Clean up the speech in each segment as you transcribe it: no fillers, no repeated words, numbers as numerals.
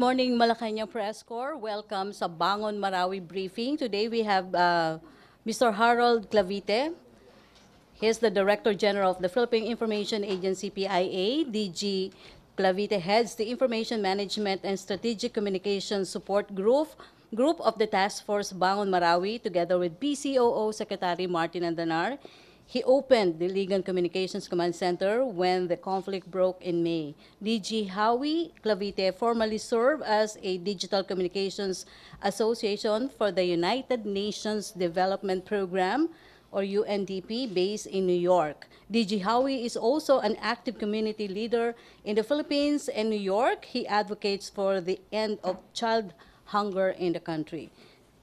morning, Malacañang Press Corps. Welcome sa Bangon Marawi briefing. Today we have Mr. Harold Clavite. He is the Director General of the Philippine Information Agency, PIA. DG Clavite heads the Information Management and Strategic Communications Support Group of the Task Force Bangon Marawi, together with PCOO Secretary Martin Andanar. He opened the Ligan Communications Command Center when the conflict broke in May. DG Howie Clavite formerly served as a Digital Communications Association for the United Nations Development Program, or UNDP, based in New York. DG Howie is also an active community leader in the Philippines and New York. He advocates for the end of child hunger in the country.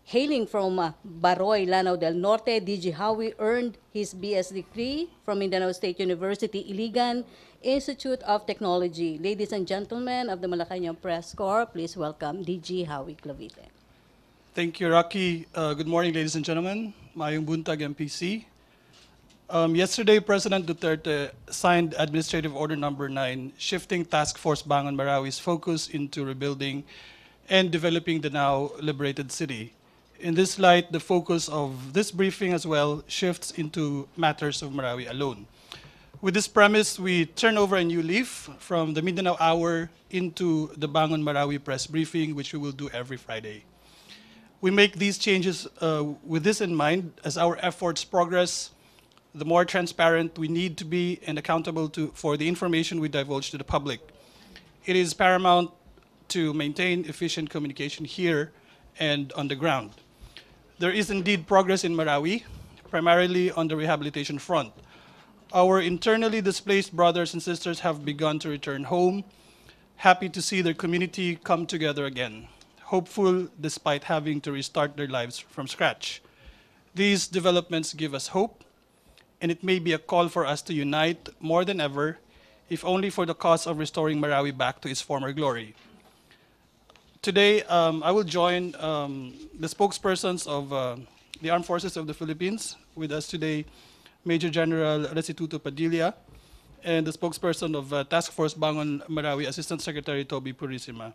Hailing from Baroy, Lanao del Norte, DG Howie earned his BS degree from Mindanao State University, Iligan Institute of Technology. Ladies and gentlemen of the Malacañang Press Corps, please welcome DG Howie Clavite. Thank you, Rocky. Good morning, ladies and gentlemen. Mayong buntag, MPC. Yesterday, President Duterte signed Administrative Order Number 9, shifting Task Force Bangon Marawi's focus into rebuilding and developing the now liberated city. In this light, the focus of this briefing as well shifts into matters of Marawi alone. With this premise, we turn over a new leaf from the Mindanao Hour into the Bangon Marawi press briefing, which we will do every Friday. We make these changes with this in mind. As our efforts progress, the more transparent we need to be and accountable for the information we divulge to the public. It is paramount to maintain efficient communication here and on the ground. There is indeed progress in Marawi, primarily on the rehabilitation front. Our internally displaced brothers and sisters have begun to return home, happy to see their community come together again, hopeful despite having to restart their lives from scratch. These developments give us hope, and it may be a call for us to unite more than ever, if only for the cause of restoring Marawi back to its former glory. Today, I will join the spokespersons of the Armed Forces of the Philippines. With us today, Major General Restituto Padilla, and the spokesperson of Task Force Bangon Marawi, Assistant Secretary Toby Purisima.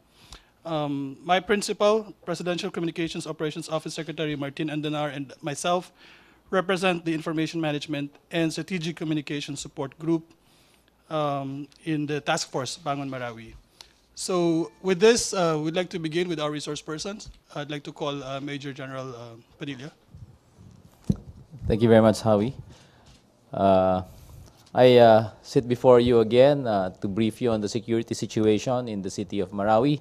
My principal, Presidential Communications Operations Office Secretary Martin Andanar, and myself represent the Information Management and Strategic Communication Support Group in the Task Force Bangon Marawi. So with this, we'd like to begin with our resource persons. I'd like to call Major General Padilla. Thank you very much, Howie. I sit before you again to brief you on the security situation in the city of Marawi,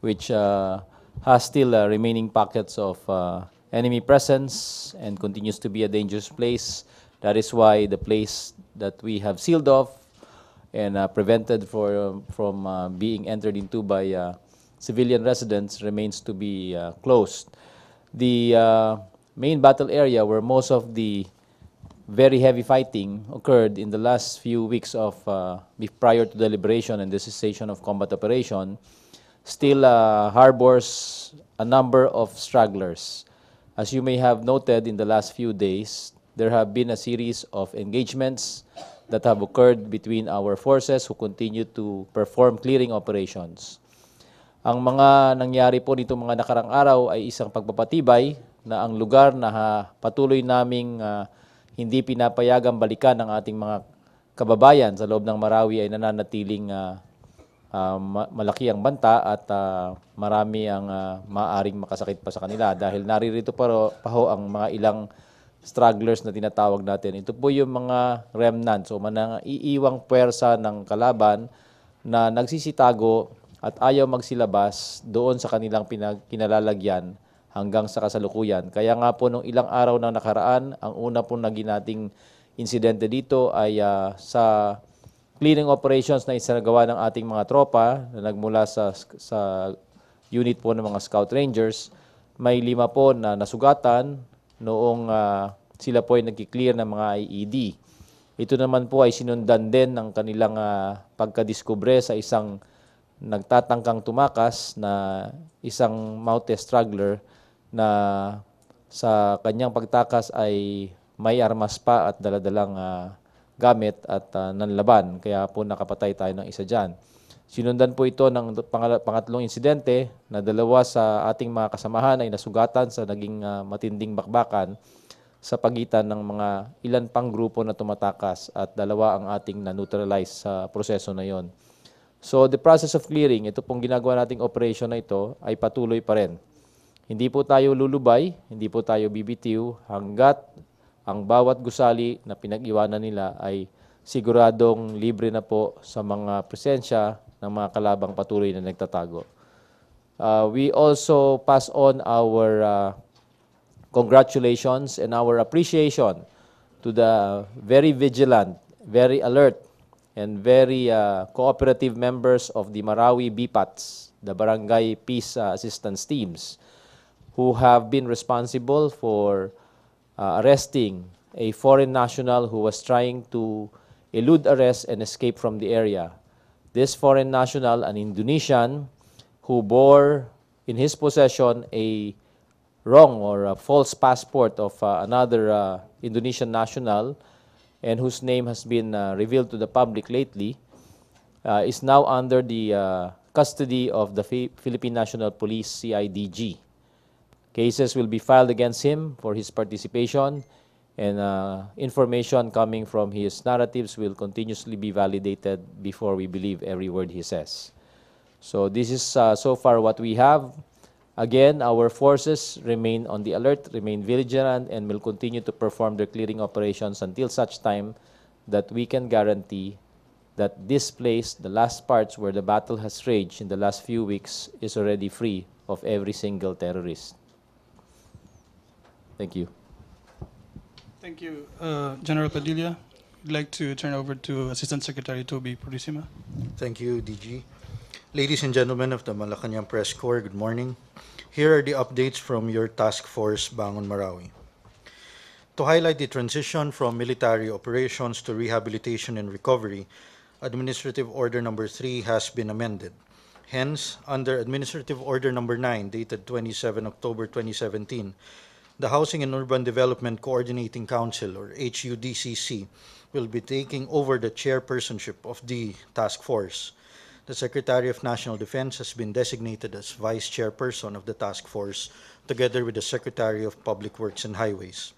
which has still remaining pockets of enemy presence and continues to be a dangerous place. That is why the place that we have sealed off and prevented from being entered into by civilian residents remains to be closed. The main battle area where most of the very heavy fighting occurred in the last few weeks of prior to the liberation and the cessation of combat operation still harbors a number of stragglers. As you may have noted in the last few days, there have been a series of engagements that have occurred between our forces who continue to perform clearing operations. Ang mga nangyari po nitong mga nakarang araw ay isang pagpapatibay na ang lugar na patuloy naming hindi pinapayagang balikan ng ating mga kababayan sa loob ng Marawi ay nananatiling malaki ang banta at marami ang maaaring makasakit pa sa kanila dahil naririto pa ho ang mga ilang stragglers na tinatawag natin. Ito po yung mga remnants o mga iiwang puwersa ng kalaban na nagsisitago at ayaw magsilabas doon sa kanilang kinalalagyan hanggang sa kasalukuyan. Kaya nga po nung ilang araw na nakaraan, ang una pong naging nating insidente dito ay sa clearing operations na isinagawa ng ating mga tropa na nagmula sa unit po ng mga Scout Rangers. May 5 po na nasugatan noong sila po ay nag-clear ng mga IED. Ito naman po ay sinundan din ng kanilang pagkadiskubre sa isang nagtatangkang tumakas na isang mounted struggler na sa kanyang pagtakas ay may armas pa at daladalang gamit at nanlaban. Kaya po nakapatay tayo ng isa dyan. Sinundan po ito ng pangatlong insidente na dalawa sa ating mga kasamahan ay nasugatan sa naging matinding bakbakan sa pagitan ng mga ilan pang grupo na tumatakas at dalawa ang ating na-neutralize sa proseso na yon. So the process of clearing, ito pong ginagawa nating operation na ito ay patuloy pa rin. Hindi po tayo lulubay, hindi po tayo bibitiw hanggat ang bawat gusali na pinag-iwanan nila ay siguradong libre na po sa mga presensya ng mga kalabang patuloy na nagtatago. We also pass on our congratulations and our appreciation to the very vigilant, very alert, and very cooperative members of the Marawi BPATs, the Barangay Peace Assistance Teams, who have been responsible for arresting a foreign national who was trying to elude arrest and escape from the area. This foreign national, an Indonesian, who bore in his possession a wrong or a false passport of another Indonesian national, and whose name has been revealed to the public lately, is now under the custody of the Philippine National Police, CIDG. Cases will be filed against him for his participation, and information coming from his narratives will continuously be validated before we believe every word he says. So this is so far what we have. Again, our forces remain on the alert, remain vigilant, and will continue to perform their clearing operations until such time that we can guarantee that this place, the last parts where the battle has raged in the last few weeks, is already free of every single terrorist. Thank you. Thank you, General Padilla. I'd like to turn over to Assistant Secretary Toby Purisima. Thank you, DG. Ladies and gentlemen of the Malacañang Press Corps, good morning. Here are the updates from your task force, Bangon Marawi. To highlight the transition from military operations to rehabilitation and recovery, Administrative Order Number 3 has been amended. Hence, under Administrative Order Number 9, dated 27 October 2017, the Housing and Urban Development Coordinating Council, or HUDCC, will be taking over the chairpersonship of the task force. The Secretary of National Defense has been designated as vice chairperson of the task force, together with the Secretary of Public Works and Highways.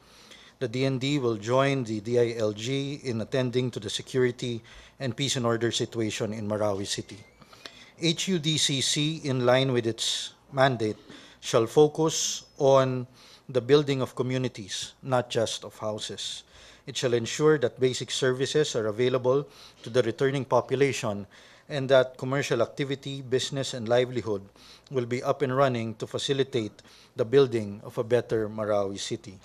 The DND will join the DILG in attending to the security and peace and order situation in Marawi City. HUDCC, in line with its mandate, shall focus on the building of communities, not just of houses. It shall ensure that basic services are available to the returning population and that commercial activity, business, and livelihood will be up and running to facilitate the building of a better Marawi City.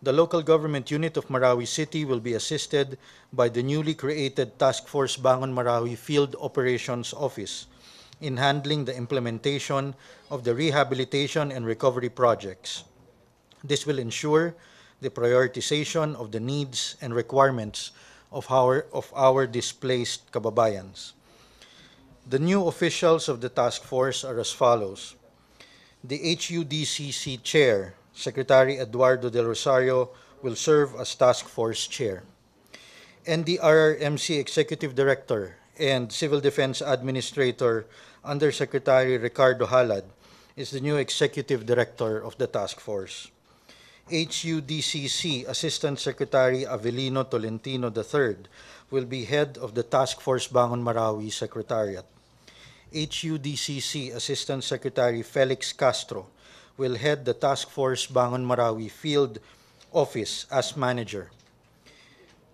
The local government unit of Marawi City will be assisted by the newly created Task Force Bangon Marawi Field Operations Office in handling the implementation of the rehabilitation and recovery projects. This will ensure the prioritization of the needs and requirements of our displaced kababayans. The new officials of the task force are as follows. The HUDCC Chair, Secretary Eduardo Del Rosario, will serve as task force chair. NDRRMC Executive Director and Civil Defense Administrator Undersecretary Ricardo Halad is the new Executive Director of the task force. HUDCC Assistant Secretary Avelino Tolentino III will be head of the Task Force Bangon Marawi Secretariat. HUDCC Assistant Secretary Felix Castro will head the Task Force Bangon Marawi Field Office as manager.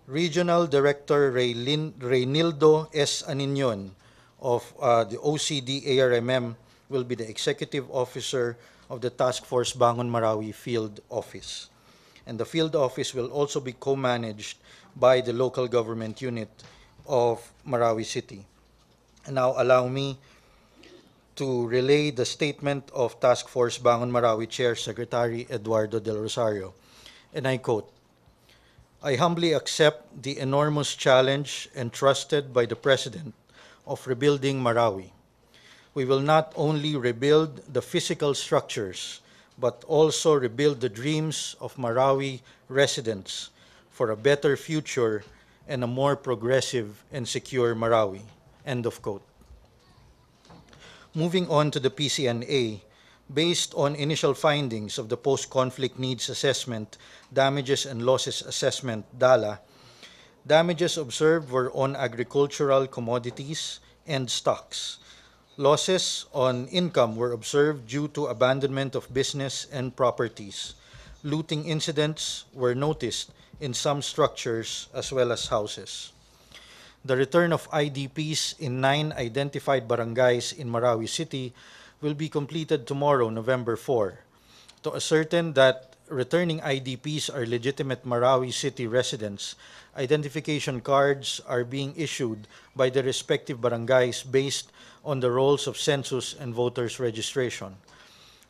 Regional Director Reynildo S. Aninion of the OCD ARMM will be the Executive Officer of the Task Force Bangon Marawi Field Office. And the field office will also be co-managed by the local government unit of Marawi City. And now allow me to relay the statement of Task Force Bangon Marawi Chair Secretary Eduardo Del Rosario. And I quote, "I humbly accept the enormous challenge entrusted by the President of rebuilding Marawi. We will not only rebuild the physical structures, but also rebuild the dreams of Marawi residents for a better future and a more progressive and secure Marawi." End of quote. Moving on to the PCNA, based on initial findings of the Post-Conflict Needs Assessment, Damages and Losses Assessment, DALA, damages observed were on agricultural commodities and stocks. Losses on income were observed due to abandonment of business and properties. Looting incidents were noticed in some structures as well as houses. The return of IDPs in 9 identified barangays in Marawi City will be completed tomorrow, November 4. To ascertain that returning IDPs are legitimate Marawi City residents, identification cards are being issued by the respective barangays based on the rolls of census and voters registration.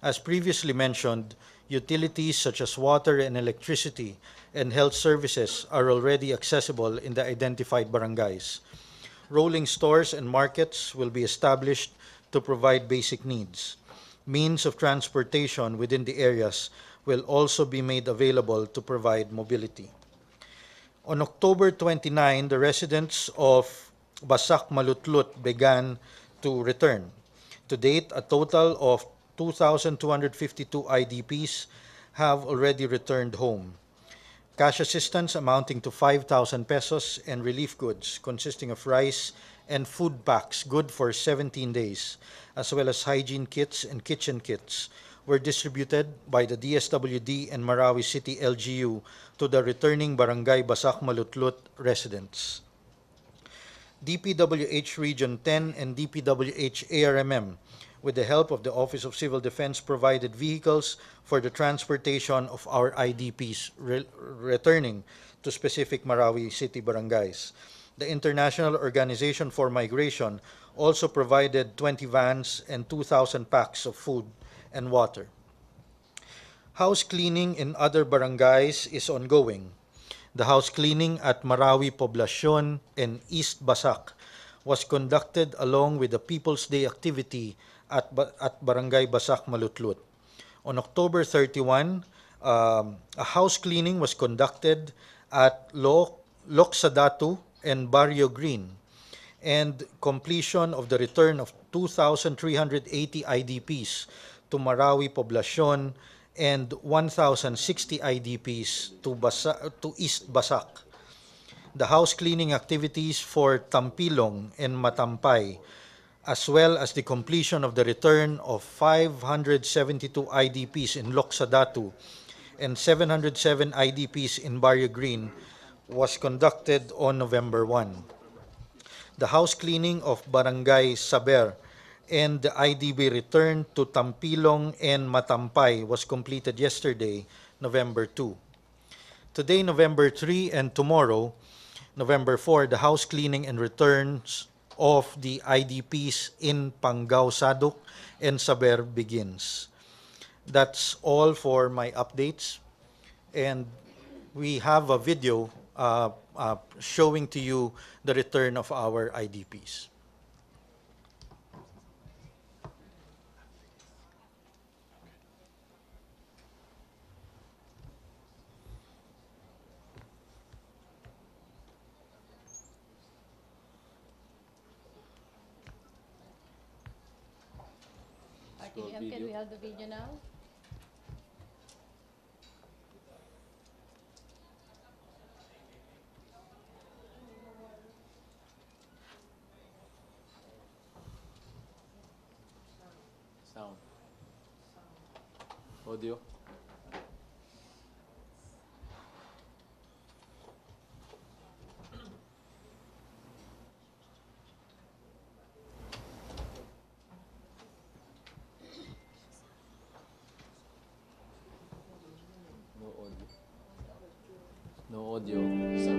As previously mentioned, utilities such as water and electricity and health services are already accessible in the identified barangays. Rolling stores and markets will be established to provide basic needs. Means of transportation within the areas will also be made available to provide mobility. On October 29, the residents of Basak Malutlut began to return. To date, a total of 2,252 IDPs have already returned home. Cash assistance amounting to 5,000 pesos and relief goods consisting of rice and food packs good for 17 days, as well as hygiene kits and kitchen kits, were distributed by the DSWD and Marawi City LGU to the returning Barangay Basak Malutlut residents. DPWH Region 10 and DPWH ARMM, with the help of the Office of Civil Defense, provided vehicles for the transportation of our IDPs returning to specific Marawi City barangays. The International Organization for Migration also provided 20 vans and 2,000 packs of food and water. House cleaning in other barangays is ongoing. The house cleaning at Marawi Poblacion and East Basak was conducted along with the People's Day activity at Barangay Basak Malutlut. On October 31, a house cleaning was conducted at Loksadatu and Barrio Green, and completion of the return of 2,380 IDPs to Marawi Poblacion and 1,060 IDPs to East Basak. The house cleaning activities for Tampilong and Matampay, as well as the completion of the return of 572 IDPs in Loksadatu and 707 IDPs in Barrio Green, was conducted on November 1. The house cleaning of Barangay Saber and the IDB return to Tampilong and Matampay was completed yesterday, November 2. Today, November 3, and tomorrow, November 4, the house cleaning and returns of the IDPs in Panggao Saduk and Saber begins. That's all for my updates, and we have a video showing to you the return of our IDPs. RTM, can we have the video now? Sound. Audio. No audio. No audio. So,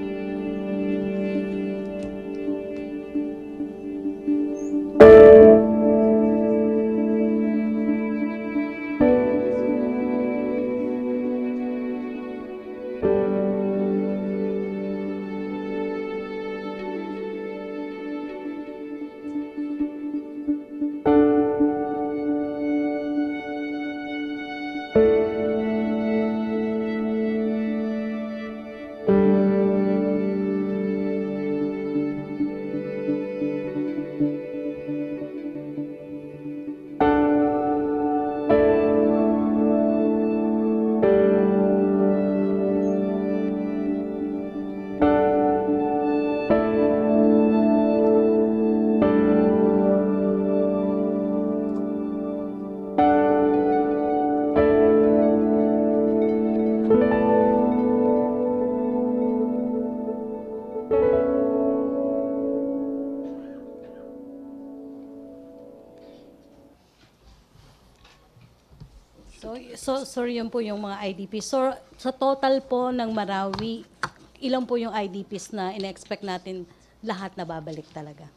So, sorry, yun po yung mga IDPs. So, sa total po ng Marawi, ilan po yung IDPs na ina-expect natin lahat na babalik talaga?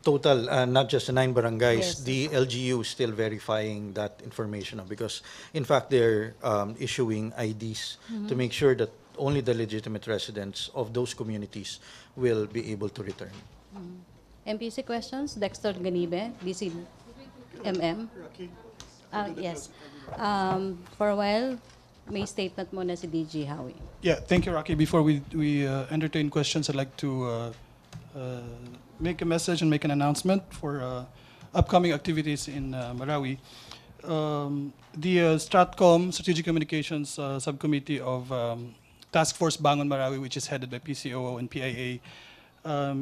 Total, not just the 9 barangays, Yes. the LGU is still verifying that information because, in fact, they're issuing IDs to make sure that only the legitimate residents of those communities will be able to return. MPC questions? Dexter Ganibe, DCMM. Yes. For a while, may statement muna si DG Howie. Yeah, thank you, Rocky. Before we entertain questions, I'd like to make a message and make an announcement for upcoming activities in Marawi. The Stratcom, Strategic Communications Subcommittee of Task Force Bangon Marawi, which is headed by PCOO and PIA,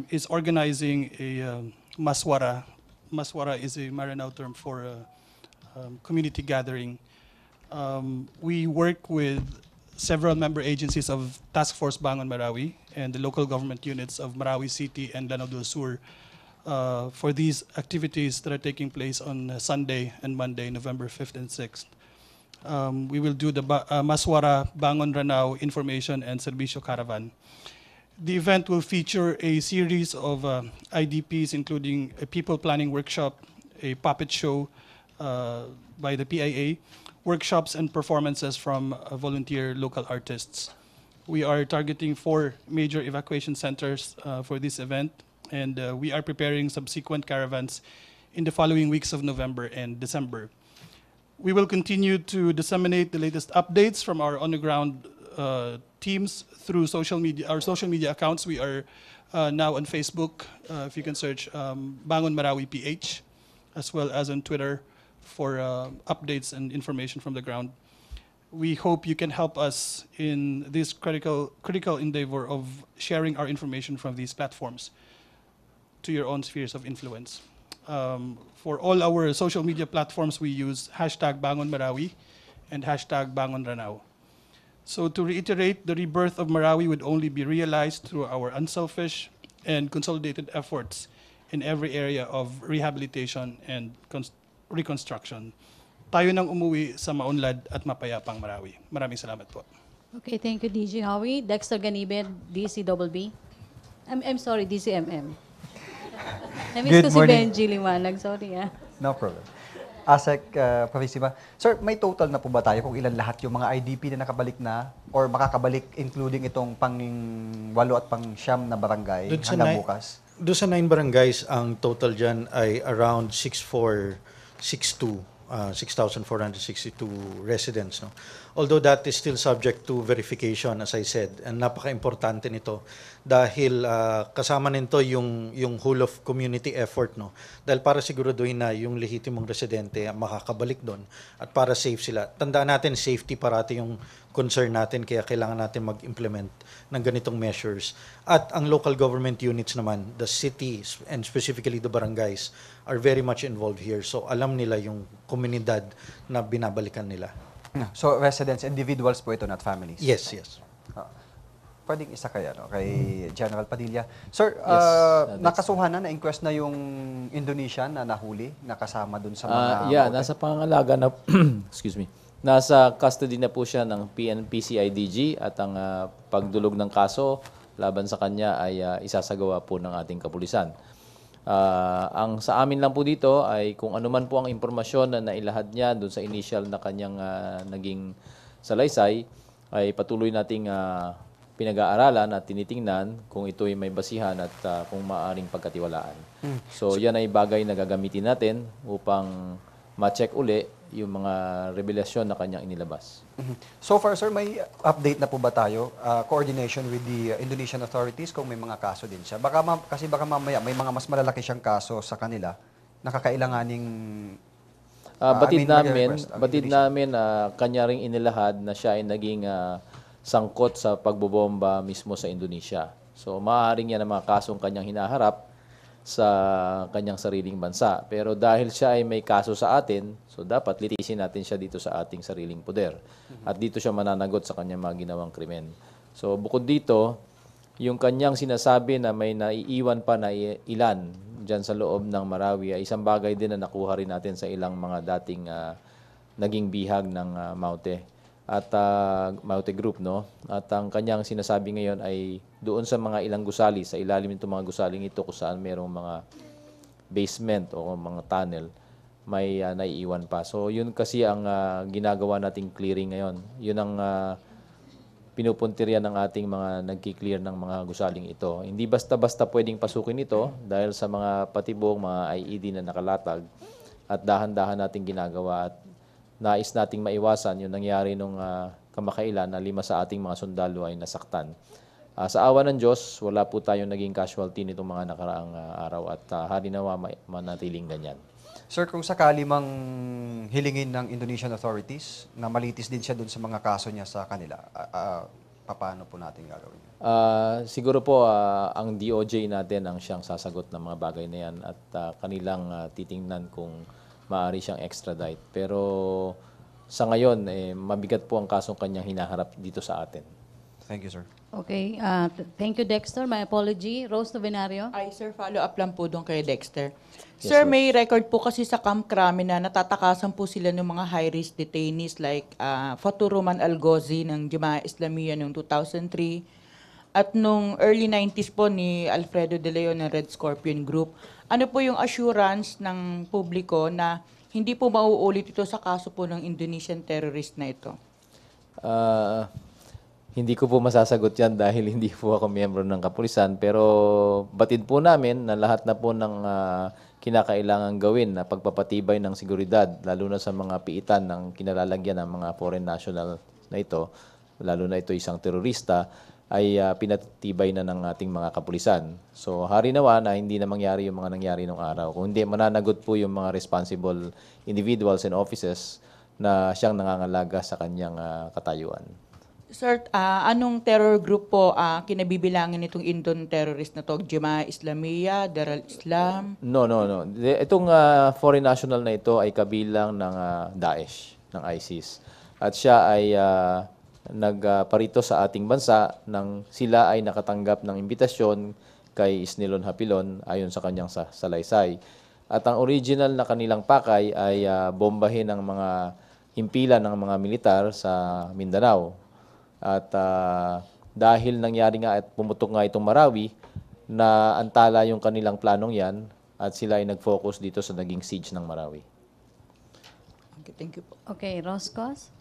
is organizing a maswara. Maswara is a Maranao term for community gathering. We work with several member agencies of Task Force Bangon Marawi and the local government units of Marawi City and Lanao del Sur for these activities that are taking place on Sunday and Monday, November 5th and 6th. We will do the Maswara Bangon Ranao Information and Servicio Caravan. The event will feature a series of IDPs, including a people planning workshop, a puppet show by the PIA, workshops and performances from volunteer local artists. We are targeting 4 major evacuation centers for this event, and we are preparing subsequent caravans in the following weeks of November and December. We will continue to disseminate the latest updates from our on-the-ground teams through social media, our social media accounts. We are now on Facebook, if you can search Bangon Marawi PH, as well as on Twitter for updates and information from the ground. We hope you can help us in this critical endeavor of sharing our information from these platforms to your own spheres of influence. For all our social media platforms, we use hashtag Bangon Marawi and hashtag Bangon Ranao. So to reiterate, the rebirth of Marawi would only be realized through our unselfish and consolidated efforts in every area of rehabilitation and reconstruction. Tayo nang umuwi sa maunlad at mapayapang Marawi. Maraming salamat po. Okay, thank you, DG Howie. Dexter Ganibe, DCBB. I'm sorry, DCMM. I-miss Good ko si morning. Benji Liwanag. Sorry, ah. No problem. ASEC, Pravissima. Sir, may total na po ba tayo kung ilan lahat yung mga IDP na nakabalik na or makakabalik including itong pang-8 at pang-9 na barangay hanggang bukas? Doon sa 9 barangays, ang total dyan ay around 6,462 residents. No? Although that is still subject to verification, as I said, and napaka-importante nito dahil kasama nito yung whole of community effort. No? Dahil para siguraduhin na yung lehitimong residente makakabalik doon at para safe sila. Tandaan natin, safety parati yung concern natin, kaya kailangan natin mag-implement ng ganitong measures. At ang local government units naman, the cities and specifically the barangays, are very much involved here. So alam nila yung komunidad na binabalikan nila. So, residents, individuals po ito, not families? Yes, yes. Pwedeng isa kaya, no? Kay General Padilla. Sir, that's- nakasuhan na-inquest na yung Indonesian na nahuli, nakasama dun sa mga... Yeah, bote? nasa pangangalaga na, excuse me, nasa custody na po siya ng PNP-CIDG at ang pagdulog ng kaso laban sa kanya ay isasagawa po ng ating kapulisan. Ang sa amin lang po dito ay kung ano man po ang impormasyon na nailahad niya doon sa initial na kanyang naging salaysay, ay patuloy nating pinag-aaralan at tinitingnan kung ito ay may basihan at kung maaaring pagkatiwalaan. So yan ay bagay na gagamitin natin upang ma-check uli yung mga revelasyon na kanyang inilabas. So far, sir, may update na po ba tayo? Coordination with the Indonesian authorities kung may mga kaso din siya? Kasi baka mamaya may mga mas malalaki siyang kaso sa kanila, nakakailanganing... Batid mag-request ang namin kanya ring inilahad na siya ay naging sangkot sa pagbobomba mismo sa Indonesia. So maaaring yan ang mga kasong kanyang hinaharap sa kanyang sariling bansa. Pero dahil siya ay may kaso sa atin, so dapat litisin natin siya dito sa ating sariling poder. At dito siya mananagot sa kanyang mga ginawang krimen. So bukod dito, yung kanyang sinasabi na may naiiwan pa na ilan dyan sa loob ng Marawi ay isang bagay din na nakuha rin natin sa ilang mga dating naging bihag ng Maute at Maute Group, no? At ang kanyang sinasabi ngayon ay doon sa mga ilang gusali, sa ilalim nitong mga gusaling ito kung saan mayroong mga basement o mga tunnel, may naiiwan pa. So yun kasi ang ginagawa nating clearing ngayon. Yun ang pinupuntirya ng ating mga nagki-clear ng mga gusaling ito. Hindi basta-basta pwedeng pasukin ito dahil sa mga patibong, mga IED na nakalatag at dahan-dahan nating ginagawa at nais nating maiwasan yung nangyari nung kamakailan na 5 sa ating mga sundalo ay nasaktan. Sa awa ng Diyos, wala po tayong naging casualty nitong mga nakaraang araw at harinawa manatiling ganyan. Sir, kung sakali mang hilingin ng Indonesian authorities na malitis din siya dun sa mga kaso niya sa kanila, paano po natin gagawin? Siguro po ang DOJ natin ang siyang sasagot ng mga bagay na yan at kanilang titingnan kung maaari siyang extradite. Pero sa ngayon, mabigat po ang kasong kanyang hinaharap dito sa atin. Thank you, sir. Okay, thank you, Dexter. My apology. Rose Novenario. Ay, sir, follow-up lang po doon kay Dexter. Yes, Sir, sir. may record po kasi sa Camp Crame na natatakasan po sila ng mga high-risk detainees like Faturuman Algozi ng Jemaah Islamiyah noong 2003 at nung early 90s po ni Alfredo De Leon ng Red Scorpion Group. Ano po yung assurance ng publiko na hindi po mauulit ito sa kaso po ng Indonesian terrorist na ito? Hindi ko po masasagot yan dahil hindi po ako miyembro ng kapulisan. Pero batid po namin na lahat na po ng kinakailangan gawin na pagpapatibay ng seguridad, lalo na sa mga piitan ng kinalalagyan ng mga foreign national na ito, lalo na ito isang terorista, ay pinatibay na ng ating mga kapulisan. So harinawa na hindi na mangyari yung mga nangyari nung araw. Kung hindi, mananagot po yung mga responsible individuals and offices na siyang nangangalaga sa kanyang katayuan. Sir, anong terror group po kinabibilangin nitong Indon terrorist na to? Jemaah Islamiyah, Darul Islam? No. Itong foreign national na ito ay kabilang ng Daesh, ng ISIS. At siya ay nagparito sa ating bansa nang sila ay nakatanggap ng imbitasyon kay Isnilon Hapilon ayon sa kanyang salaysay. At ang original na kanilang pakay ay bombahin ng mga himpilan ng mga militar sa Mindanao. At dahil nangyari nga at pumutok nga itong Marawi, na antala yung kanilang planong yan at sila ay nag-focus dito sa naging siege ng Marawi. Okay, thank you po. Okay, Roscos.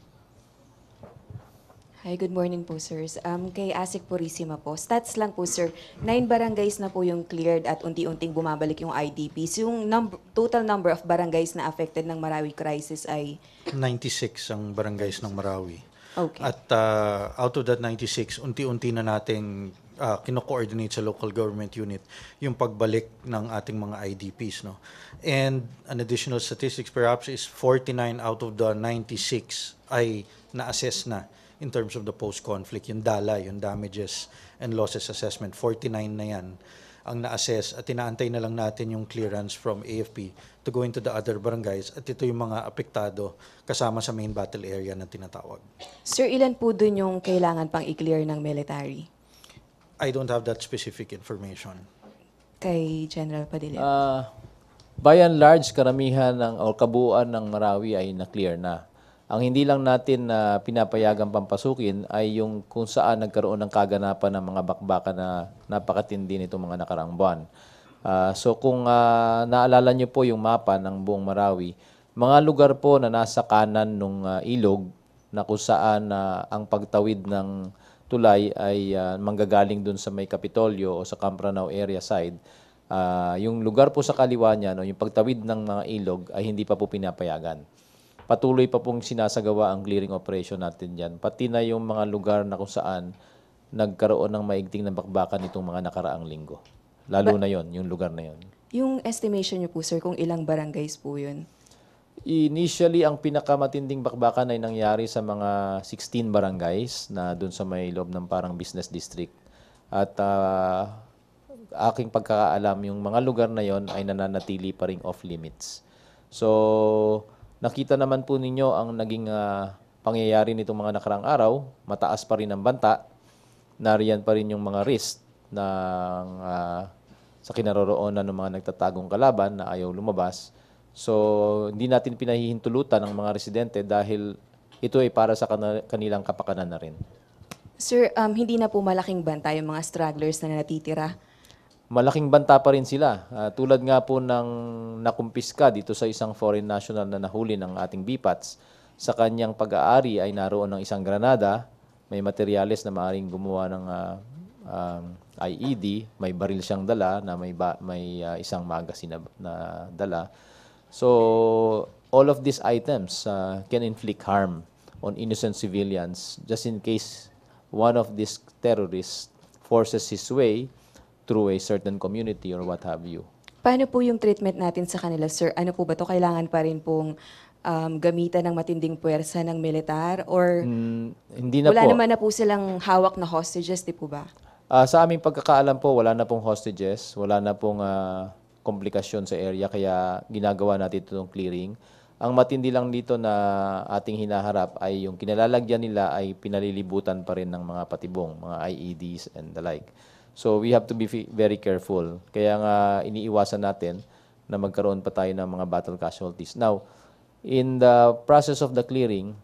Hi, good morning po, sirs. Kay Asik Purisima po. Stats lang po, sir. 9 barangays na po yung cleared at unti-unting bumabalik yung IDPs. Yung total number of barangays na affected ng Marawi crisis ay 96 ang barangays ng Marawi. okay. At out of that 96, unti-unti na nating kino-coordinate sa local government unit yung pagbalik ng ating mga IDPs. No? And an additional statistics perhaps is 49 out of the 96 ay na-assess na in terms of the post-conflict. Yung DALA, yung Damages and Losses Assessment, 49 na yan ang na-assess at inaantay na lang natin yung clearance from AFP to go into the other barangays at ito yung mga apektado kasama sa main battle area na tinatawag. Sir, ilan po dun yung kailangan pang i-clear ng military? I don't have that specific information. Kay General Padilla? By and large, karamihan o kabuuan ng Marawi ay na-clear na. Ang hindi lang natin pinapayagang pampasukin ay yung kung saan nagkaroon ng kaganapan ng mga bakbakan na napakatindi nitong mga nakaraang buwan. So kung naalala niyo po yung mapa ng buong Marawi, mga lugar po na nasa kanan ng ilog na kung saan ang pagtawid ng tulay ay manggagaling dun sa may Kapitolyo o sa Campranao area side, yung lugar po sa kaliwa niya, no, yung pagtawid ng mga ilog ay hindi pa po pinapayagan. Patuloy pa pong sinasagawa ang clearing operation natin dyan. Pati na yung mga lugar na kung saan nagkaroon ng maigting na bakbakan itong mga nakaraang linggo. Lalo na yon, yung lugar na yon. Yung estimation niyo po, sir, kung ilang barangays po yun? Initially, ang pinakamatinding bakbakan ay nangyari sa mga 16 barangays na doon sa may loob ng parang business district. At aking pagkakaalam, yung mga lugar na yon ay nananatili pa ring off limits. So, nakita naman po ninyo ang naging pangyayari nitong mga nakarang araw. Mataas pa rin ang banta. Nariyan pa rin yung mga risk ng sa kinaroroonan ng mga nagtatagong kalaban na ayaw lumabas. So, hindi natin pinahihintulutan ang mga residente dahil ito ay para sa kanilang kapakanan na rin. Sir, hindi na po malaking banta yung mga stragglers na natitira. Malaking banta pa rin sila. Tulad nga po ng nakumpiska dito sa isang foreign national na nahuli ng ating BPATS, sa kanyang pag-aari ay naroon ng isang granada, may materyales na maaaring gumawa ng IED, may baril siyang dala na may isang magazine na dala. So, all of these items can inflict harm on innocent civilians just in case one of these terrorists forces his way through a certain community or what have you. Paano po yung treatment natin sa kanila, sir? Ano po ba to? Kailangan pa rin pong gamitan ng matinding puwersa ng militar? Or Hindi na wala po. naman na po silang hawak na hostages, di po ba? Sa aming pagkakaalam po, wala na pong hostages, wala na pong komplikasyon sa area, kaya ginagawa natin itong clearing. Ang matindi lang dito na ating hinaharap ay yung kinalalagyan nila ay pinalilibutan pa rin ng mga patibong, mga IEDs and the like. So we have to be very careful. Kaya nga iniiwasan natin na magkaroon pa tayo ng mga battle casualties. Now, in the process of the clearing,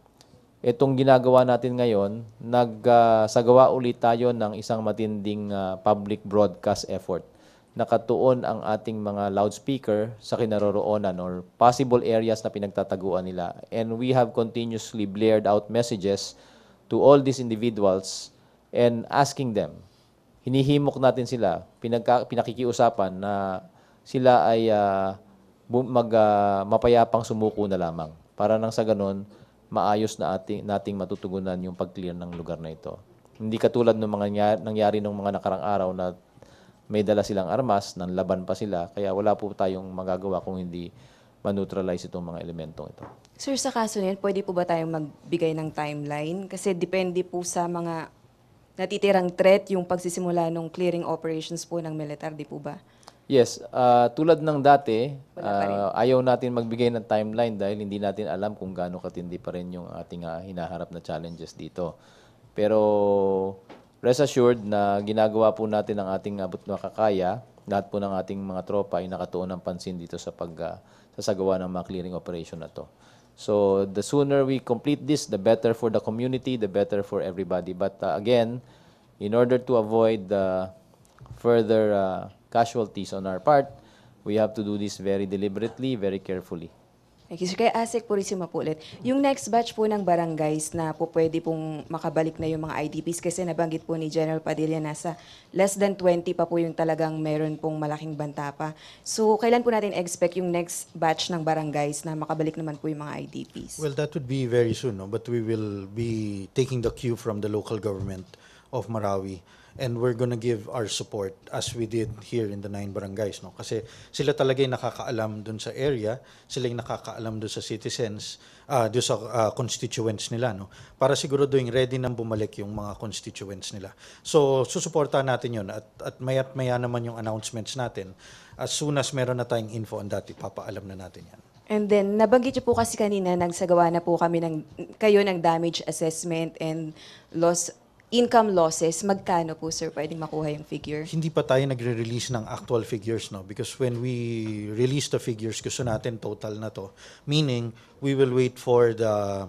itong ginagawa natin ngayon, nagsagawa ulit tayo ng isang matinding public broadcast effort. Nakatuon ang ating mga loudspeaker sa kinaroroonan or possible areas na pinagtataguan nila. And we have continuously blared out messages to all these individuals and asking them, hinihimok natin sila, pinakikiusapan na sila ay mapayapang sumuko na lamang para nang sa ganon, maayos na nating matutugunan yung pag-clear ng lugar na ito. Hindi katulad ng mga nangyari ng mga nakarang araw na may dala silang armas, nanlaban pa sila, kaya wala po tayong magagawa kung hindi ma-neutralize itong mga elementong ito. Sir, sa kaso na yan, pwede po ba tayong magbigay ng timeline? Kasi depende po sa mga natitirang threat yung pagsisimula ng clearing operations po ng militar, di po ba? Yes, tulad ng dati, Wala pa rin. ayaw natin magbigay ng timeline dahil hindi natin alam kung gaano katindi pa rin yung ating hinaharap na challenges dito. Pero rest assured na ginagawa po natin ang ating abot makakaya. Lahat po ng ating mga tropa ay nakatuon ng pansin dito sa sasagawa ng mga clearing operation na to. So the sooner we complete this, the better for the community, the better for everybody. But again, in order to avoid further casualties on our part, we have to do this very deliberately, very carefully. Thank you, sir. Kaya ASEC Purisima po ulit. Yung next batch po ng barangays na po pwede pong makabalik na yung mga IDPs kasi nabanggit po ni General Padilla nasa less than 20 pa po yung talagang meron pong malaking banta pa. So, kailan po natin expect yung next batch ng barangays na makabalik naman po yung mga IDPs? Well, that would be very soon, no? But we will be taking the cue from the local government of Marawi. And we're gonna give our support as we did here in the 9 barangays, no? Kasi sila talaga yung nakakaalam dun sa area, sila yung nakakaalam dun sa citizens, dun sa constituents nila, no? Para siguro doing ready nang bumalik yung mga constituents nila. So, susuportahan natin yun at maya't maya naman yung announcements natin. As soon as meron na tayong info on that, ipapaalam na natin yan. And then, nabanggit niyo po kasi kanina, nagsagawa na po kami kayo ng damage assessment and income losses. Magkano po, sir, pwedeng makuha yung figure? Hindi pa tayo nagre-release ng actual figures, no? Because when we release the figures, gusto natin total na to. Meaning, we will wait for the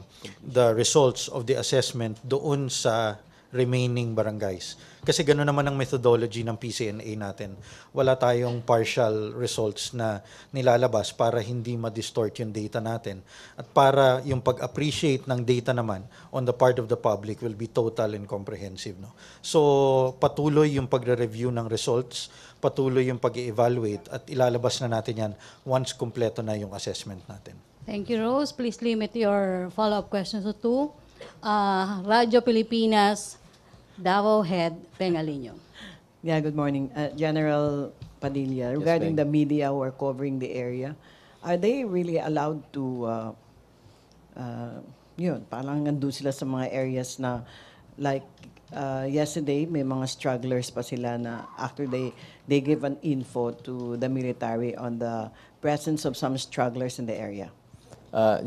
results of the assessment doon sa remaining barangays. Kasi gano'n naman ang methodology ng PCNA natin. Wala tayong partial results na nilalabas para hindi ma-distort yung data natin. At para yung pag-appreciate ng data naman on the part of the public will be total and comprehensive. No? So patuloy yung pagre-review ng results, patuloy yung pag-evaluate at ilalabas na natin yan once kumpleto na yung assessment natin. Thank you, Rose. Please limit your follow-up questions to 2. Radyo Pilipinas, Davao Head, Pengalino. Yeah, good morning. General Padilla, regarding Beng. the media who are covering the area, are they really allowed to, parang nandun sila sa mga areas na, like, yesterday, may mga stragglers pa sila na after they give an info to the military on the presence of some stragglers in the area.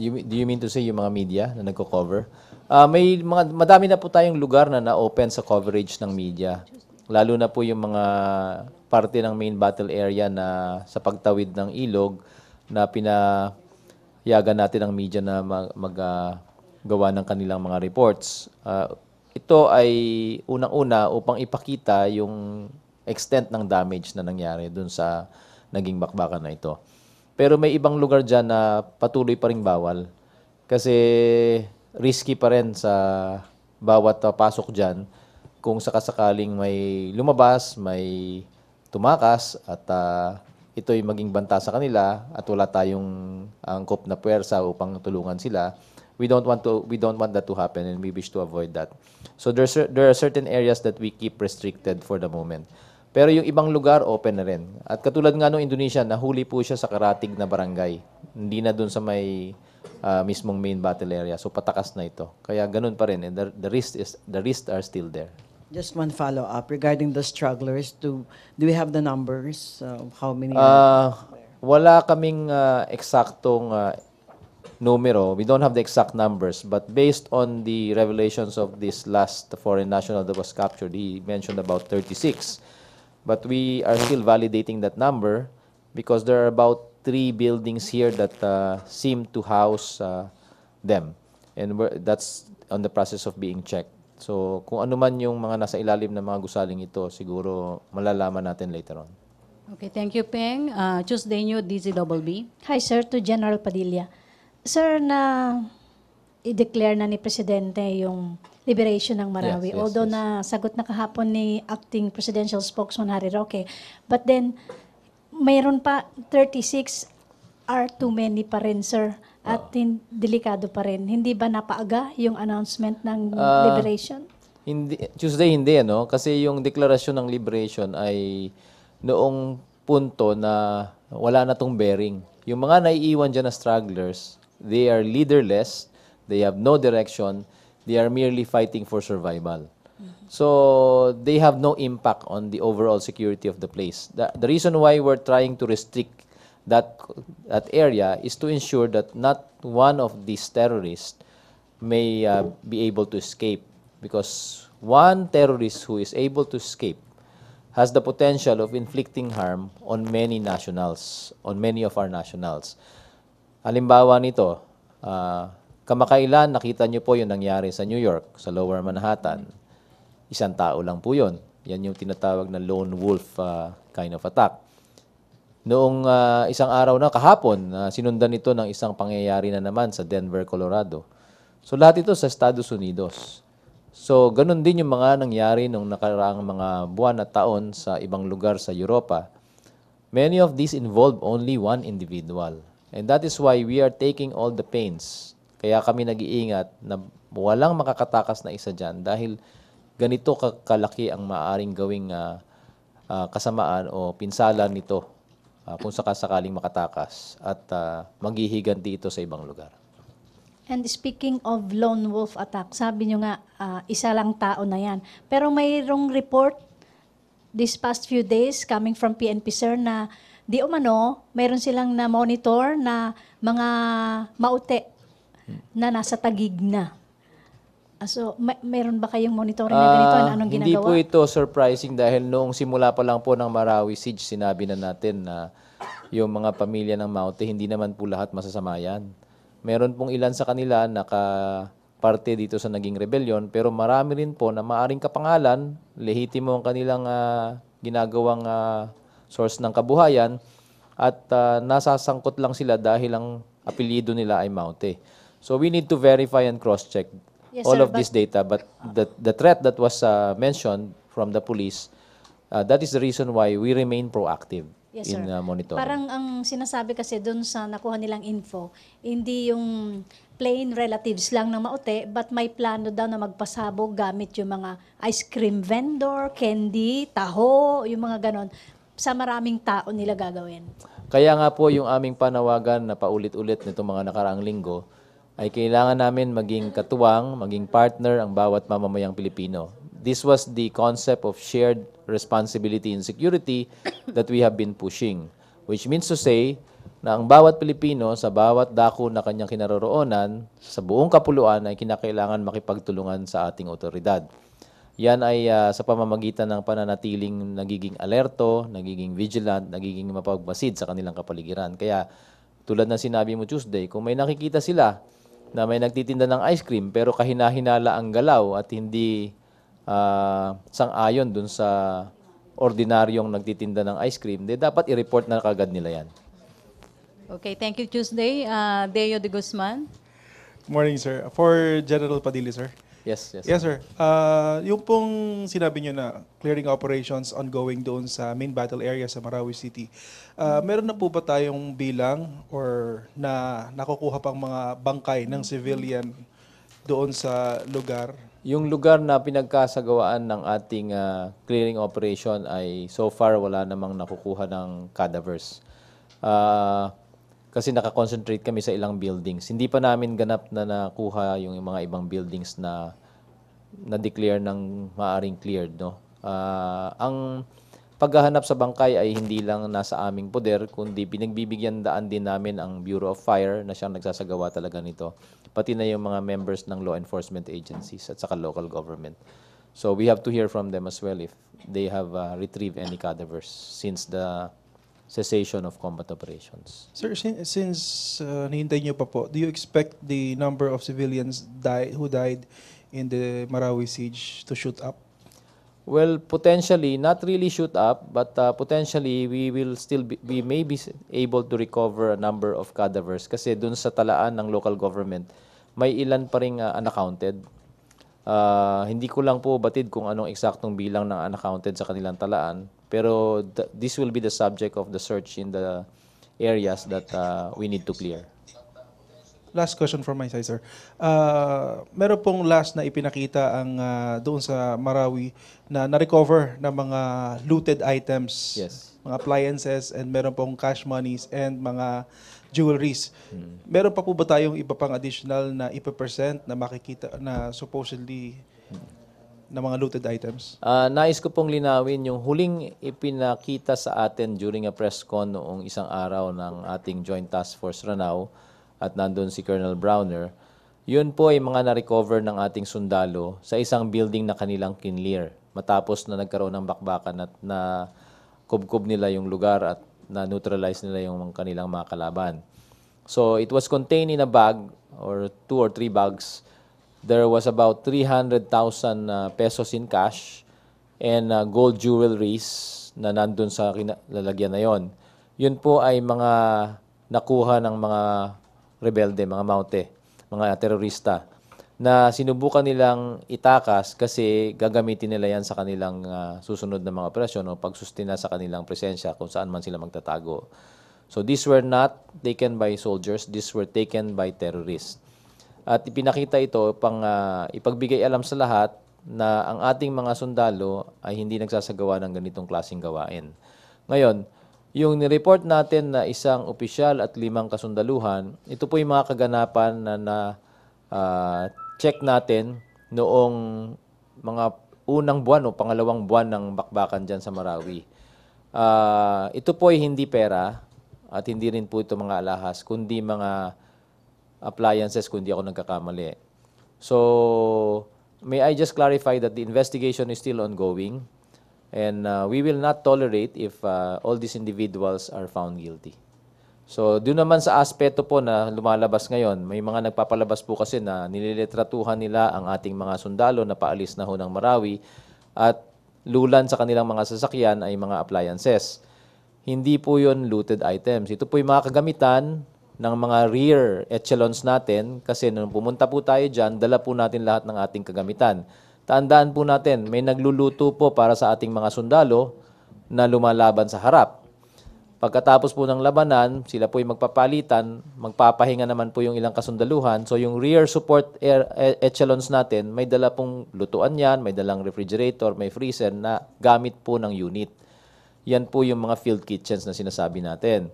Do you mean to say yung mga media na nagko-cover? Madami na po tayong lugar na na-open sa coverage ng media. lalo na po yung mga parte ng main battle area na sa pagtawid ng ilog na pinayagan natin ang media na gawa ng kanilang mga reports. Ito ay unang-una upang ipakita yung extent ng damage na nangyari dun sa naging bakbakan na ito. Pero may ibang lugar dyan na patuloy pa ring bawal. Kasi risky pa rin sa bawat pasok dyan kung sakasakaling may lumabas, may tumakas at ito'y maging banta sa kanila at wala tayong angkop na puwersa upang tulungan sila. We don't want that to happen, and we wish to avoid that. So there are certain areas that we keep restricted for the moment. Pero yung ibang lugar, open na rin. At katulad nga nung Indonesia, nahuli po siya sa Karatig na barangay. Hindi na dun sa may mismong main battle area. So patakas na ito. Kaya ganun pa rin. And the risks are still there. Just one follow-up regarding the strugglers. Do we have the numbers of how many? Wala kaming eksaktong numero. We don't have the exact numbers. But based on the revelations of this last foreign national that was captured, he mentioned about 36. But we are still validating that number because there are about 3 buildings here that seem to house them. And that's on the process of being checked. So kung ano man yung mga nasa ilalim ng mga gusaling ito, siguro malalaman natin later on. Okay, thank you, Peng. Tuesday New, DZBB. Hi, sir, to General Padilla. Sir, na i-declare na ni Presidente yung liberation ng Marawi. Yes, yes, Although yes. nasagot na kahapon ni Acting Presidential Spokesman Harry Roque. But then, mayroon pa 36 are too many pa rin, sir. At delikado pa rin. Hindi ba napaaga yung announcement ng liberation? Tuesday hindi, ano? Kasi yung deklarasyon ng liberation ay noong punto na wala na tong bearing. Yung mga naiiwan dyan na stragglers, they are leaderless, they have no direction, they are merely fighting for survival. So they have no impact on the overall security of the place. The reason why we're trying to restrict that area is to ensure that not one of these terrorists may be able to escape. Because one terrorist who is able to escape has the potential of inflicting harm on many nationals, on many of our nationals. Halimbawa nito, kamakailan nakita niyo po yung nangyari sa New York, sa Lower Manhattan. Isang tao lang po yun. Yan yung tinatawag na lone wolf kind of attack. Noong isang araw na kahapon, sinundan ito ng isang pangyayari na naman sa Denver, Colorado. So lahat ito sa Estados Unidos. So ganun din yung mga nangyari nung nakaraang mga buwan at taon sa ibang lugar sa Europa. Many of these involve only one individual. And that is why we are taking all the pains. Kaya kami nag-iingat na walang makakatakas na isa dyan dahil ganito kalaki ang maaaring gawing kasamaan o pinsala nito kung sakasakaling makatakas at maghihiganti ito sa ibang lugar. And speaking of lone wolf attack, sabi nyo nga, isa lang tao na yan. Pero mayroong report this past few days coming from PNP, sir, na di umano, mayroon silang na-monitor na mga maute na nasa Taguig na. So, mayroon ba kayong monitoring na ganito? Anong ginagawa? Hindi po ito surprising dahil noong simula pa lang po ng Marawi Siege, sinabi na natin na yung mga pamilya ng Maute, hindi naman po lahat masasama yan. Meron pong ilan sa kanila nakaparte dito sa naging rebellion, pero marami rin po na maaring kapangalan, lehitimo ang kanilang ginagawang source ng kabuhayan at nasasangkot lang sila dahil ang apelyido nila ay Maute. So we need to verify and cross-check Yes, all sir, of this data, but the threat that was mentioned from the police, that is the reason why we remain proactive Yes, in sir. monitoring. Parang ang sinasabi kasi doon sa nakuha nilang info, hindi yung plain relatives lang ng maute, but may plano daw na magpasabog gamit yung mga ice cream vendor, candy, taho, yung mga ganon. Sa maraming tao nila gagawin. Kaya nga po yung aming panawagan na paulit-ulit nitong mga nakaraang linggo, ay kailangan namin maging katuwang, maging partner ang bawat mamamayang Pilipino. This was the concept of shared responsibility in security that we have been pushing. Which means to say na ang bawat Pilipino sa bawat dako na kanyang kinaroroonan, sa buong kapuluan ay kinakailangan makipagtulungan sa ating otoridad. Yan ay sa pamamagitan ng pananatiling nagiging alerto, nagiging vigilant, nagiging mapagmasid sa kanilang kapaligiran. Kaya tulad ng sinabi mo Tuesday, kung may nakikita sila na may nagtitinda ng ice cream pero kahina-hinala ang galaw at hindi sang-ayon dun sa ordinaryong nagtitinda ng ice cream, dapat i-report na kagad nila yan. Okay, thank you, Tuesday. Deo de Guzman. Morning, sir. For General Padilla, sir. Yes. Yes, sir. Yung pong sinabi nyo na clearing operations ongoing doon sa main battle area sa Marawi City, meron na po ba tayong bilang or na nakukuha pang mga bangkay ng civilian doon sa lugar? Yung lugar na pinagkasagawaan ng ating clearing operation ay so far wala namang nakukuha ng cadavers. Kasi nakakonsentrate kami sa ilang buildings. Hindi pa namin ganap na nakuha yung mga ibang buildings na na-declare ng maaring cleared. No? Ang paghahanap sa bangkay ay hindi lang nasa aming poder, kundi pinagbibigyan daan din namin ang Bureau of Fire na siyang nagsasagawa talaga nito. Pati na yung mga members ng law enforcement agencies at saka local government. So we have to hear from them as well if they have retrieved any cadavers since the cessation of combat operations. Sir, since nahintay nyo pa po, do you expect the number of civilians who died in the Marawi siege to shoot up? Well, potentially, not really shoot up, but potentially we may be able to recover a number of cadavers kasi dun sa talaan ng local government, may ilan pa ring unaccounted. Hindi ko lang po batid kung anong eksaktong bilang ng unaccounted sa kanilang talaan, pero this will be the subject of the search in the areas that we need to clear. Last question from my side, sir. Meron pong last na ipinakita ang doon sa Marawi na na-recover na mga looted items, Yes. mga appliances, and meron pong cash monies and mga jewelries. Meron pa po ba tayong iba pang additional na ipa-present na makikita na supposedly na mga looted items? Nais ko pong linawin yung huling ipinakita sa atin during a press con noong isang araw ng ating Joint Task Force Ranao at nandun si Colonel Browner. Yun po ay mga na-recover ng ating sundalo sa isang building na kanilang kinlear matapos na nagkaroon ng bakbakan at na kubkob nila yung lugar at na-neutralize nila yung kanilang mga kalaban. So it was contained in a bag or 2 or 3 bags. There was about 300,000 pesos in cash and gold jewelries na nandun sa lalagyan na yon. Yun po ay mga nakuha ng mga rebelde, mga maute, mga terorista na sinubukan nilang itakas kasi gagamitin nila yan sa kanilang susunod na mga operasyon o pagsustina sa kanilang presensya kung saan man sila magtatago. So these were not taken by soldiers, these were taken by terrorists. At ipinakita ito pang ipagbigay alam sa lahat na ang ating mga sundalo ay hindi nagsasagawa ng ganitong klaseng gawain. Ngayon, yung nireport natin na isang opisyal at 5 kasundaluhan, ito po yung mga kaganapan na check natin noong mga unang buwan o pangalawang buwan ng bakbakan dyan sa Marawi. Ito po ay hindi pera at hindi rin po ito mga alahas, kundi mga appliances kung di ako nagkakamali. So, may I just clarify that the investigation is still ongoing and we will not tolerate if all these individuals are found guilty. So, doon naman sa aspeto po na lumalabas ngayon, may mga nagpapalabas po kasi na nililitratuhan nila ang ating mga sundalo na paalis na ho ng Marawi at lulan sa kanilang mga sasakyan ay mga appliances. Hindi po yun looted items. Ito po yung mga kagamitan ng mga rear echelons natin kasi nung pumunta po tayo dyan, dala po natin lahat ng ating kagamitan. Tandaan po natin, may nagluluto po para sa ating mga sundalo na lumalaban sa harap. Pagkatapos po ng labanan, sila po yung magpapalitan, magpapahinga naman po yung ilang kasundaluhan. So yung rear support echelons natin, may dala pong lutuan yan, may dalang refrigerator, may freezer na gamit po ng unit. Yan po yung mga field kitchens na sinasabi natin.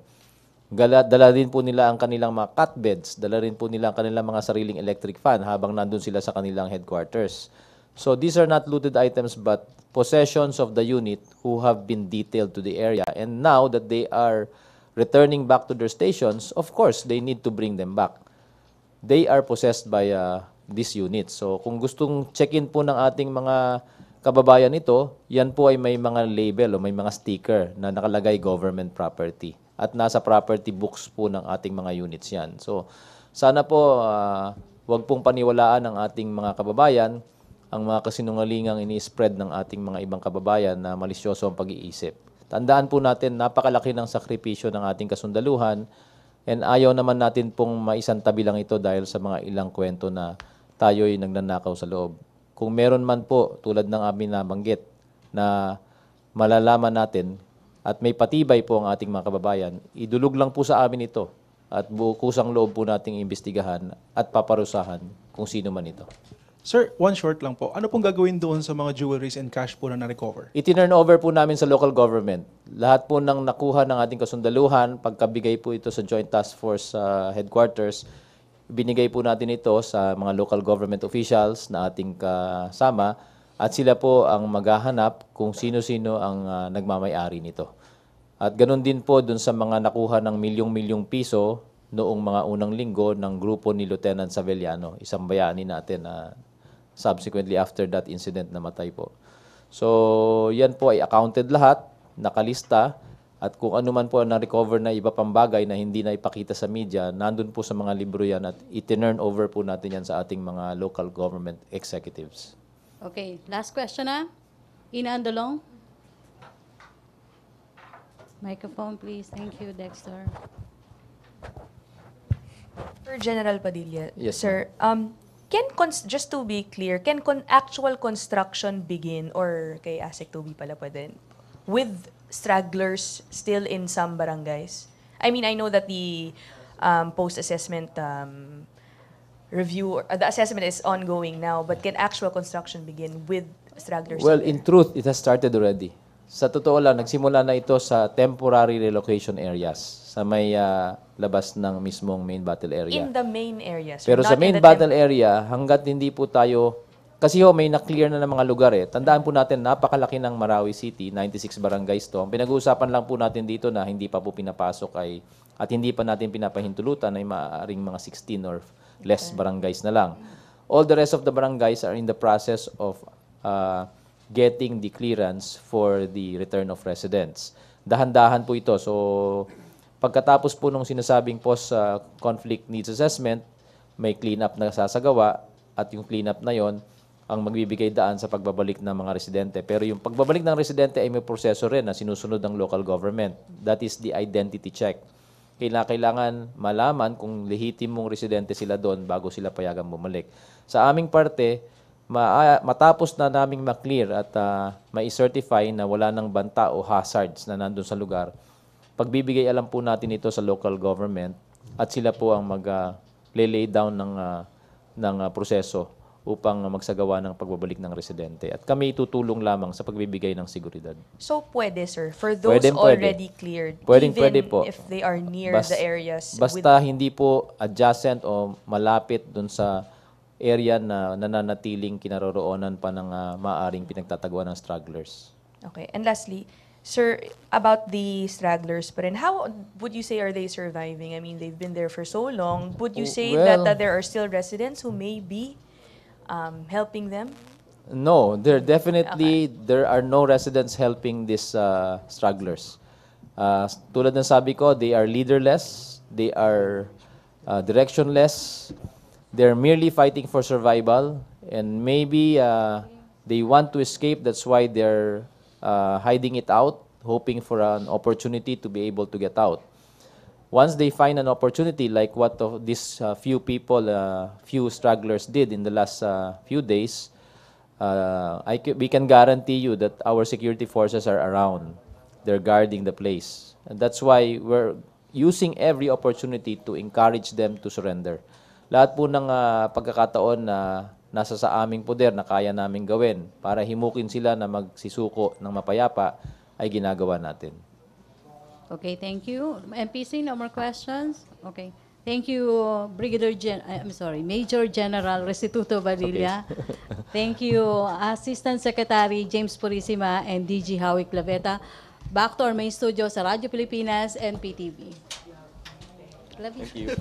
Dala din po nila ang kanilang mga cot beds, dala rin po nila ang kanilang mga sariling electric fan habang nandun sila sa kanilang headquarters. So these are not looted items but possessions of the unit who have been detailed to the area. And now that they are returning back to their stations, of course, they need to bring them back. They are possessed by this unit. So kung gustong check-in po ng ating mga kababayan ito, yan po ay may mga label o may mga sticker na nakalagay government property. At nasa property books po ng ating mga units yan. So, sana po wag pong paniwalaan ng ating mga kababayan ang mga kasinungalingang ini-spread ng ating mga ibang kababayan na malisyoso ang pag-iisip. Tandaan po natin, napakalaki ng sakripisyo ng ating kasundaluhan and ayaw naman natin pong maisantabi lang ito dahil sa mga ilang kwento na tayo'y nagnanakaw sa loob. Kung meron man po, tulad ng amin nabanggit, na malalaman natin at may patibay po ang ating mga kababayan, idulog lang po sa amin ito at kusang loob po nating imbestigahan at paparusahan kung sino man ito. Sir, one short lang po. Ano pong gagawin doon sa mga jewelries and cash po na na-recover? Itinurn over po namin sa local government. Lahat po ng nakuha ng ating kasundaluhan, pagkabigay po ito sa Joint Task Force headquarters, binigay po natin ito sa mga local government officials na ating kasama at sila po ang maghahanap kung sino-sino ang nagmamay-ari nito. At ganun din po dun sa mga nakuha ng milyong-milyong piso noong mga unang linggo ng grupo ni Lieutenant Savellano, isang bayani natin na subsequently after that incident namatay po. So yan po ay accounted lahat, nakalista, at kung ano man po ang na-recover na iba pang bagay na hindi na ipakita sa media, nandun po sa mga libro yan at itinurn over po natin yan sa ating mga local government executives. Okay, last question na. Ina Andolong. Microphone, please. Thank you, Dexter. For General Padilla, Yes, sir, just to be clear, can actual construction begin, or kay ASEC to be pala pwede, with stragglers still in some barangays? I mean, I know that the post-assessment review, the assessment is ongoing now, but can actual construction begin with stragglers? Well, in truth, it has started already. Sa totoo lang, nagsimula na ito sa temporary relocation areas sa may labas ng mismong main battle area. In the main areas. Pero sa main battle area, hanggat hindi po tayo, kasi may na-clear na ng mga lugar eh. Tandaan po natin, napakalaki ng Marawi City, 96 barangays to. Ang pinag-uusapan lang po natin dito na hindi pa po pinapasok at hindi pa natin pinapahintulutan ay maaaring mga 16 or less barangays na lang. All the rest of the barangays are in the process of getting the clearance for the return of residents. Dahan-dahan po ito. So, pagkatapos po nung sinasabing post-conflict needs assessment, may cleanup na sasagawa at yung cleanup na yon ang magbibigay daan sa pagbabalik ng mga residente. Pero yung pagbabalik ng residente ay may proseso rin na sinusunod ng local government. That is the identity check. Kailangan malaman kung lehitimong residente sila doon bago sila payagang bumalik. Sa aming parte, matapos na naming ma-clear at ma-certify na wala ng banta o hazards na nandun sa lugar, pagbibigay alam po natin ito sa local government at sila po ang mag-lay down ng proseso upang magsagawa ng pagbabalik ng residente. At kami tutulong lamang sa pagbibigay ng seguridad. So, pwede, sir, for those already cleared, Pwede po. if they are near the areas. Basta hindi po adjacent o malapit dun sa area na nananatiling kinaroroonan pa ng maaring pinagtataguan ng stragglers. Okay. And lastly, sir, about the stragglers pa rin, how would you say are they surviving? I mean, they've been there for so long. Would you say that there are still residents who may be helping them? No, there are no residents helping these stragglers. Tulad ng sabi ko, they are leaderless, they are directionless, they're merely fighting for survival, and maybe they want to escape, that's why they're hiding it out, hoping for an opportunity to be able to get out. Once they find an opportunity, like what these few stragglers did in the last few days, we can guarantee you that our security forces are around. They're guarding the place. And that's why we're using every opportunity to encourage them to surrender. Lahat po ng pagkakataon na nasa sa aming poder na kaya naming gawin para himukin sila na magsisuko ng mapayapa ay ginagawa natin. Okay, thank you. MPC, no more questions? Okay. Thank you, Major General Restituto Badilla. Okay. Thank you, Assistant Secretary James Purisima and DG Howie Claveta. Back to our main studio sa Radyo Pilipinas and PTV. Thank you.